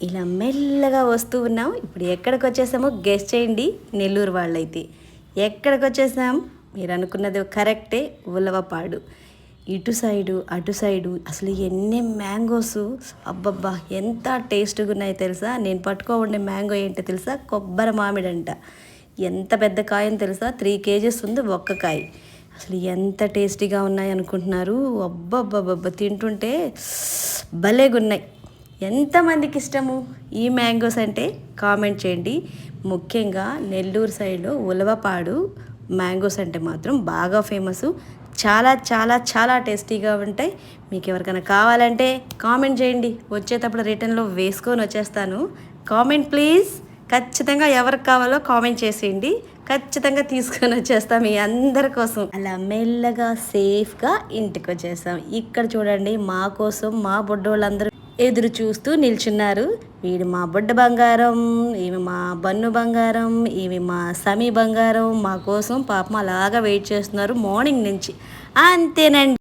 ఇలా మెల్లగా వస్తూ ఉన్నాం. ఇప్పుడు ఎక్కడికి వచ్చేసామో గెస్ చేయండి. నెల్లూరు వాళ్ళైతే ఎక్కడికి వచ్చేసాం? మీరు అనుకున్నది కరెక్టే, ఉలవపాడు. ఇటు సైడు అటు సైడు అసలు ఎన్ని మ్యాంగోస్, అబ్బబ్బా ఎంత టేస్ట్గా ఉన్నాయి తెలుసా. నేను పట్టుకోండి మ్యాంగో ఏంటో తెలుసా, కొబ్బరి మామిడి అంట. ఎంత పెద్ద కాయని తెలుసా, 3 kgs ఉంది ఒక్క కాయ. అసలు ఎంత టేస్టీగా ఉన్నాయి అనుకుంటున్నారు. అబ్బబ్బబ్బబ్బ తింటుంటే భలేగున్నాయి. ఎంతమందికి ఇష్టము ఈ మ్యాంగోస్ అంటే కామెంట్ చేయండి. ముఖ్యంగా నెల్లూరు సైడ్లో ఉలవపాడు మ్యాంగోస్ అంటే మాత్రం బాగా ఫేమస్. చాలా చాలా చాలా టేస్టీగా ఉంటాయి. మీకు ఎవరికైనా కావాలంటే కామెంట్ చేయండి. వచ్చేటప్పుడు రిటర్న్లో వేసుకొని వచ్చేస్తాను. Comment please. ఖచ్చితంగా ఎవరికి కావాలో కామెంట్ చేసేయండి. ఖచ్చితంగా తీసుకొని వచ్చేస్తాం మీ అందరి కోసం. అలా మెల్లగా సేఫ్గా ఇంటికి వచ్చేస్తాం. ఇక్కడ చూడండి, మా కోసం మా బుడ్డోళ్ళందరూ ఎదురు చూస్తూ నిల్చున్నారు. వీడు మా బుడ్డ బంగారం, ఈమె మా బన్ను బంగారం, ఈమె మా సమీ బంగారం. మా కోసం పాపం అలాగా వెయిట్ చేస్తున్నారు మార్నింగ్ నుంచి. అంతేనండి.